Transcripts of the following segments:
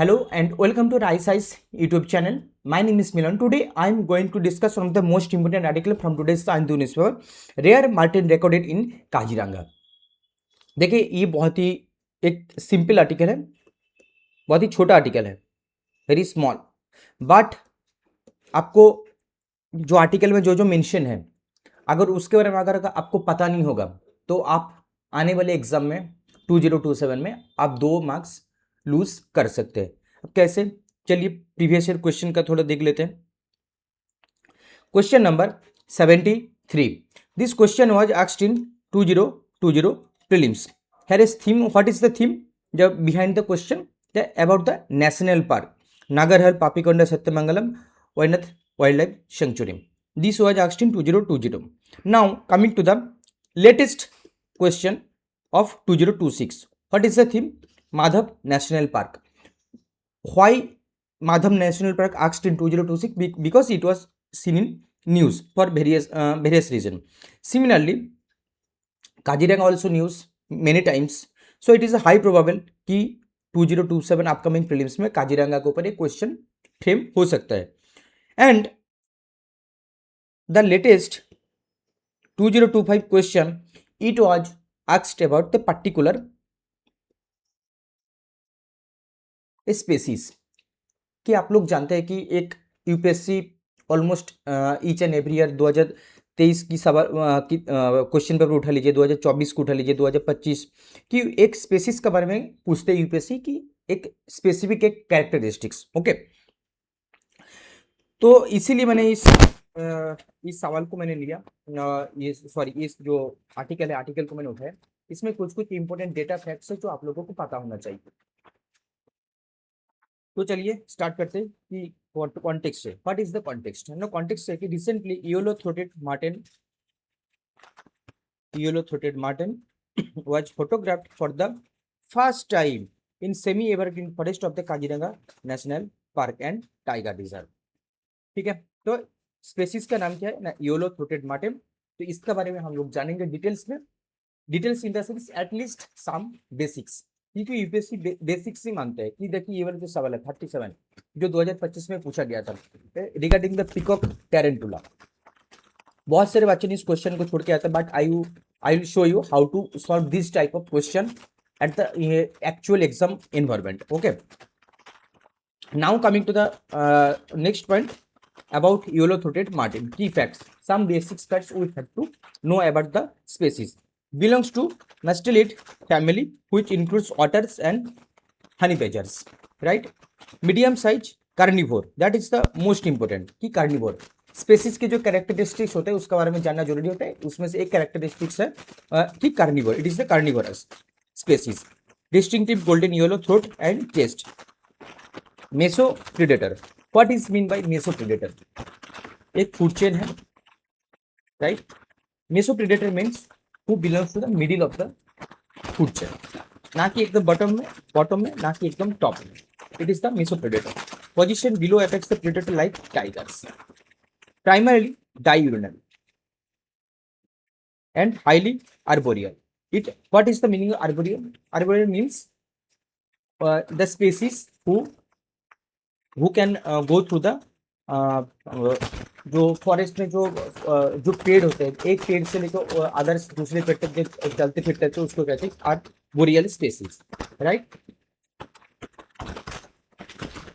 Hello and welcome to Rice Eyes YouTube channel. My name is Milan. Today I am going to discuss one of the most important article from today's Hindu newspaper. Rare marten recorded in Kaziranga. देखिए ये बहुत ही एक simple article है, बहुत ही छोटा article है, very small, but आपको जो आर्टिकल में जो जो मेंशन है, अगर उसके बारे में अगर आपको पता नहीं होगा तो आप आने वाले एग्जाम में 2027 में आप 2 मार्क्स लूज कर सकते हैं। अब कैसे, चलिए प्रीवियस ईयर क्वेश्चन का थोड़ा देख लेते हैं। Question number 73, this question was asked in 2020 prelims. Here is theme, what is the theme जब behind the question about the national park Nagarhole Papikonda Sathyamangalam Wayanad wildlife sanctuary. This was asked in 2020. Now coming to the latest question of 2026. What is the theme? Madhav National Park. Why Madhav National Park asked in 2026? Because it was seen in news for various reasons. Similarly, Kaziranga also news many times. So it is a high probable कि 2027 upcoming prelims में काजीरंगा के ऊपर एक question frame हो सकता है। And the latest 2025 question, it was asked about the particular species कि आप लोग जानते हैं कि एक UPSC almost each and every year 2023 की सवाल क्वेश्चन पेपर उठा लीजिए, 2024 को उठा लीजिए, 2025 की एक स्पेसिस के बारे में पूछते हैं यूपीएससी की एक स्पेसिफिक एक कैरेक्टरिस्टिक्स। ओके, तो इसीलिए मैंने इस सवाल को मैंने लिया, ये सॉरी इस जो आर्टिकल है आर्टिकल को मैंने उठाया। इसमें कुछ कुछ इंपॉर्टेंट डेटा फैक्ट्स है जो आप लोगों को पता होना चाहिए। तो चलिए स्टार्ट करते हैं कि कॉन्टेक्स्ट है, what is the context. No context है कि recently yellow throated marten was photographed for the first time in semi evergreen forest of the Kaziranga national park and tiger reserve. ठीक है, तो स्पेसिस का नाम क्या है ना, येलो थ्रोटेड मार्टेन। तो इसके बारे में हम लोग जानेंगे डिटेल्स में, details in the sense at least some basics, क्योंकि यूपीएससी बेसिक्स ही मांगते हैं कि देखिए ये वाला जो सवाल है 37 जो 2025 में पूछा गया था रिगार्डिंग द पीकॉक टेरेंटुला। बहुत सारे बच्चे ने इस क्वेश्चन को छोड़ के आया था, but I will show you how to solve this type of question at the actual exam environment. Okay, now coming to the next point about yellow-throated marten. Key facts. Some basic facts we have to know about the species. Belongs to mustelid family, which includes otters and honey badgers. Right? Medium size carnivore. That is the most important. कि carnivore. Spaces के जो characteristics होते हैं उसके बारे में जानना जरूरी होता है। उसमें से एक कैरेक्टरिस्टिक्स है कि carnivore, it is the carnivorous species. Distinctive golden yellow throat and chest. Meso predator, what is mean by meso predator? एक फूड चेन है, right. Meso predator means who belongs to the middle of the food chain, ना कि एकदम bottom में ना कि एकदम top में। It is the meso predator. Position below affects the predator like tigers. Primarily diurnal and highly arboreal. What is the meaning of arboreal? Arboreal means the species who can go through the जो forest में जो पेड़ होते हैं, एक पेड़ से लेकर अदर्स दूसरे पेड़ तक चलते फिरते हैं, तो उसको कहते हैं arboreal species, right.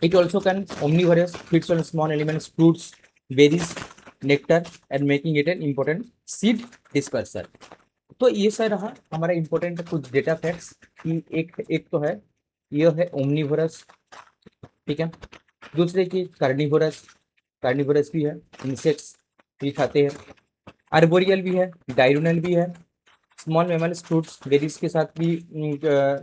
It also can omnivorous, feeds on small elements, fruits, berries, nectar and making it an important seed disperser. तो ये सर रहा हमारा इंपॉर्टेंट कुछ डेटा फैक्ट्स की एक तो है ये है ओमनीवोरस, ठीक है। दूसरे की कार्निवोरस भी है, इंसेक्ट्स भी खाते हैं। आर्बोरियल भी है, डायरोनल भी है, स्मॉल मैमल्स, फ्रूट्स, बेरीज के साथ भी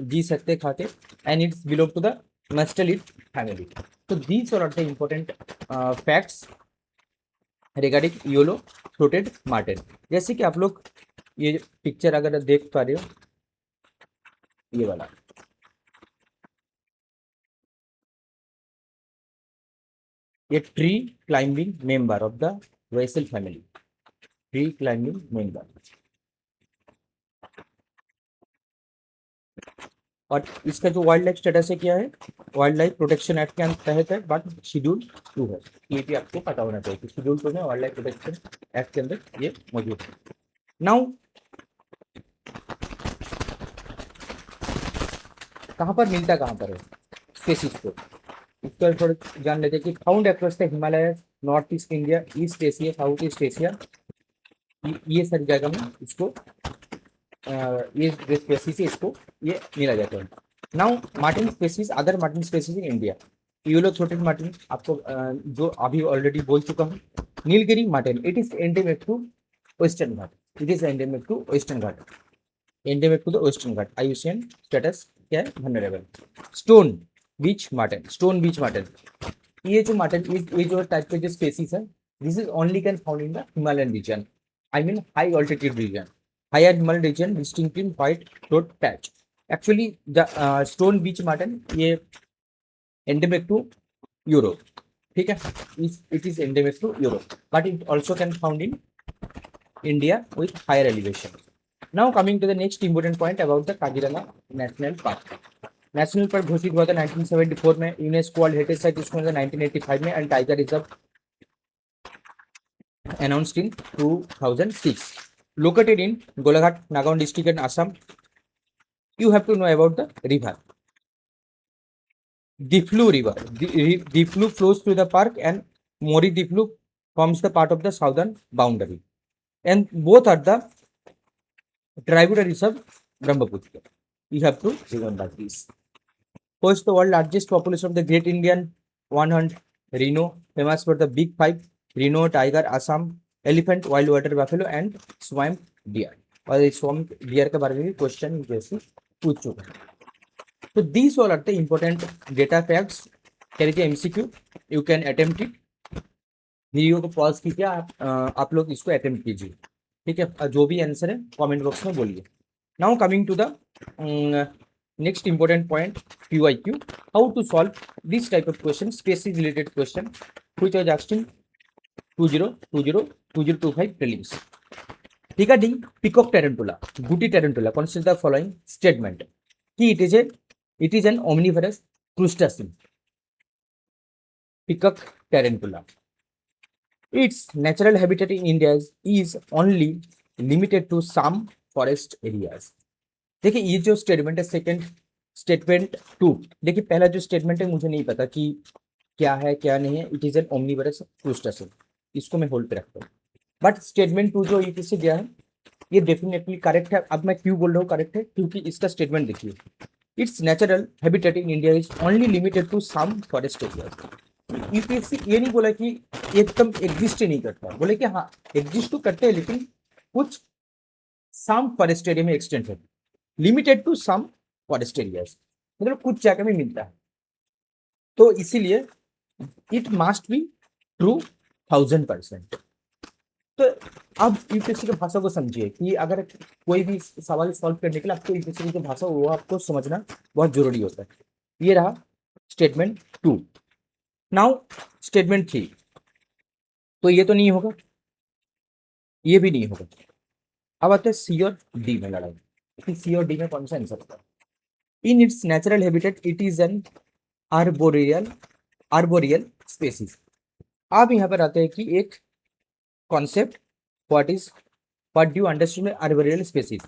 जी सकते खाते, and it's belong to the mustelid family. तो these are the important facts regarding yellow throated marten. जैसे कि आप लोग ये पिक्चर अगर देख पा रहे हो, ये वाला ये tree climbing member of the vessel family, tree climbing member. और इसका जो वाइल्ड लाइफ स्टेटस है क्या है, वाइल्ड लाइफ प्रोटेक्शन एक्ट के तहत है, बट शेड्यूल 2 है। ये भी आपको पता होना चाहिए कि शेड्यूल 2 में वाइल्ड लाइफ प्रोटेक्शन एक्ट के अंदर ये मौजूद है। नाउ कहाँ पर मिलता, कहाँ पर है स्पेसिस को, इसको थोड़ा जान लेते हैं कि found across the Himalaya, north east India, east Asia, south east Asia, ये सारी जगह में इसको ये स्पेसीज है, इसको ये मिला जाता है। Now marten species, other marten species in India, yellow throated marten आपको जो अभी ऑलरेडी बोल चुका हूँ। Nilgiri marten, it is endemic to Western Ghat, it is endemic to Western Ghat, endemic to the Western Ghat, IUCN status क्या है, vulnerable. Stone beech marten, stone beech marten, ये जो मार्टिन, ये जो टाइप के जो स्पेसीज है, this is only can found in the Himalayan region, I mean high altitude region, higher Himalayan region, distinctive white throat patch. Actually, the stone beach marten ये endemic to Europe, ठीक है, it is endemic to Europe, but it also can found in India with higher elevation. Now coming to the next important point about the Kaziranga National Park. National park घोषित हुआ था 1974 में, UNESCO world heritage site इसको 1985 में, and tiger reserve announced in 2006. Located in Golaghat, Nagaon district in Assam. You have to know about the river. Diflu river. Diflu flows through the park, and Mori Diflu forms the part of the southern boundary. And both are the tributaries of Brahmaputra. You have to remember this. Hosts the world largest population of the Great Indian One Hunt rhino, famous for the big five: rhino, tiger, Assam, elephant, wild water buffalo, and swamp deer. और इस swamp dear के बारे में भी question जैसे पूछ चुका है. So these all are the important data facts. क्या रहती है MCQ, you can attempt it. Video को पॉज कीजिए, आप लोग इसको अटेम्प्ट कीजिए, ठीक है, जो भी आंसर है कमेंट बॉक्स में बोलिए. Now coming to the next important point, PYQ, how to solve this type of question, species related question which was asked in 2020-2025 prelims. Regarding peacock tarantula, booty tarantula, consider the following statement. Ki it is an omnivorous crustacean. Peacock tarantula. Its natural habitat in India is only limited to some forest areas. देखिए ये जो statement है, second statement 2, देखिए पहला जो statement है मुझे नहीं पता कि क्या है क्या नहीं है. इट इज एन ओमनिवरस क्रूस्टेशियन, इसको मैं होल्ड पे रखता हूँ. बट स्टेटमेंट 2 जो यूपी से दिया है ये डेफिनेटली करेक्ट है. अब मैं क्यों बोल रहा हूँ करेक्ट है, क्योंकि इसका स्टेटमेंट देखिए, it's natural habitat in India is only limited to some forest area. UPSC ये नहीं बोला कि एकदम एग्जिस्ट ही नहीं करता, बोले कि हाँ एग्जिस्ट तो करते हैं लेकिन कुछ सम फॉरेस्ट एरिया में एक्सटेंड है, limited to some forest areas, मतलब कुछ जगह में मिलता है. तो इसीलिए इट मस्ट बी ट्रू 1000%. तो अब यूपीएससी की भाषा को समझिए कि अगर कोई भी सवाल सॉल्व करने के लिए आपको यूपीएससी की जो भाषा वो आपको समझना बहुत जरूरी होता है. ये रहा स्टेटमेंट 2. नाउ स्टेटमेंट 3, तो ये तो नहीं होगा, ये भी नहीं होगा. अब आते हैं सी और डी में लड़ाई कि सी और डी में कौन सा आंसर होगा. In its natural habitat it is an arboreal species. अब यहाँ पर आते हैं कि एक concept, what do understand arboreal species.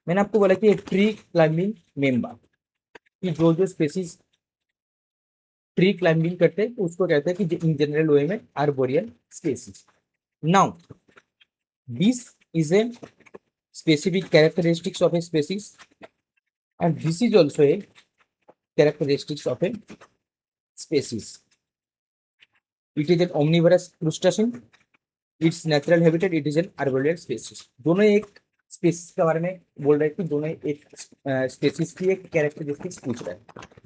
मैंने आपको बोला कि ट्री क्लाइंबिंग मेंबर कि जो स्पेसीज ट्री क्लाइंबिंग करते हैं उसको कहते हैं कि इन जनरल वे में arboreal species. Now this is a specific characteristics of a species, and this is also a characteristics of a species. It is an omnivorous crustacean. Its natural habitat it is an arboreal species. दोनों एक species के बारे में बोल रहे हैं कि दोनों एक स्पेसीज की एक कैरेक्टरिस्टिक्स पूछ रहे हैं.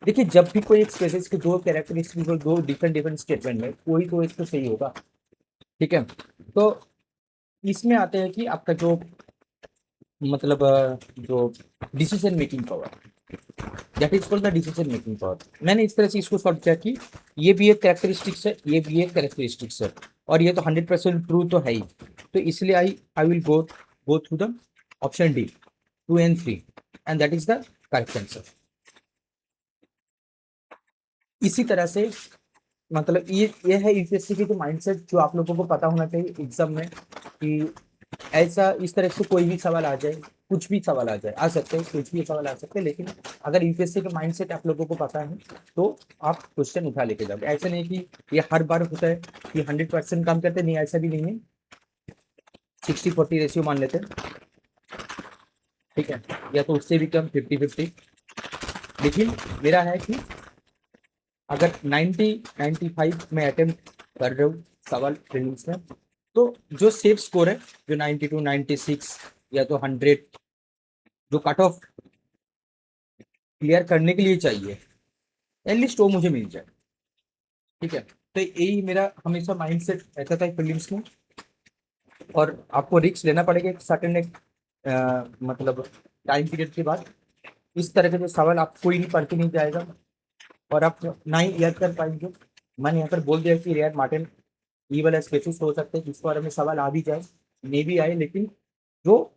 देखिए जब भी कोई एक स्पेसीज की दो कैरेक्टरिस्टिक्स और दो डिफरेंट स्टेटमेंट में कोई तो एक तो सही होगा, ठीक है. तो इसमें आते हैं कि आपका जो मतलब जो decision making power, that is called the decision making power. मैंने इस तरह से इसको सॉल्व किया कि ये भी एक कैरेक्टरिस्टिक्स है, ये भी एक कैरेक्टरिस्टिक्स है, और ये तो 100% ट्रू तो है ही. तो इसलिए I will go through the option D 2 and 3, and that is the correct answer. इसी तरह से मतलब ये है यूपीएससी की जो माइंडसेट जो आप लोगों को पता होना चाहिए एग्जाम में कि ऐसा इस तरह से कोई भी सवाल आ जाए, कुछ भी सवाल आ जाए, आ सकते हैं, कुछ भी सवाल आ सकते हैं, लेकिन अगर यूपीएससी का माइंडसेट आप लोगों को पता है तो आप क्वेश्चन उठा लेके जाओगे। ऐसा नहीं कि ये हर बार होता है कि 100% काम करते नहीं, ऐसा भी नहीं है। 60-40 रेशियो मान लेते हैं, ठीक है, या तो उससे भी कम 50-50। लेकिन मेरा है कि अगर 90-95 में अटेम्प्ट कर रहे हो सवाल प्रीलिम्स में, तो जो सेफ स्कोर है, जो 92, 96 या तो 100, जो कट ऑफ क्लियर करने के लिए चाहिए, एटलीस्ट वो मुझे मिल जाए, ठीक है। तो यही मेरा हमेशा माइंड सेट रहता था प्रीलिम्स में। और आपको रिस्क लेना पड़ेगा एक सर्टेन एक मतलब टाइम पीरियड के बाद। इस तरह के जो सवाल आप कोई नहीं पढ़ के नहीं जाएगा और आप ना ही याद कर पाएंगे। मैंने यहाँ पर बोल दिया कि रियाड मार्टिन ये वाला स्पेसिस हो सकते हैं जिसके बारे में सवाल आ भी जाए, नहीं भी आए, लेकिन जो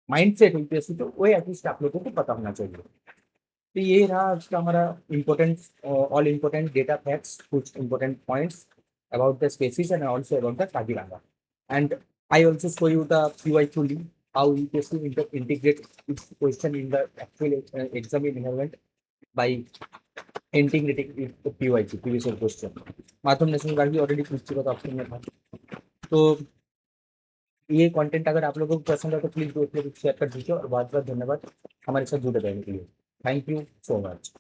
माइंड सेट यूपीएससी तो वो एटलीस्ट आप लोगों को पता होना चाहिए। तो ये रहा आज का हमारा important all important data facts, कुछ important points about the species and also about the Kaziranga. And I also show you the PYQ link, how UPSC integrate its question in the actual exam environment by integrating with the PYQ, previous year question. Mathur national guard भी already पूछ चुका था option में था। तो ये content अगर आप लोगों को पसंद है तो प्लीज दोस्तों को शेयर कर दीजिए और बहुत बहुत धन्यवाद हमारे साथ जुड़े रहने के लिए। Thank you so much.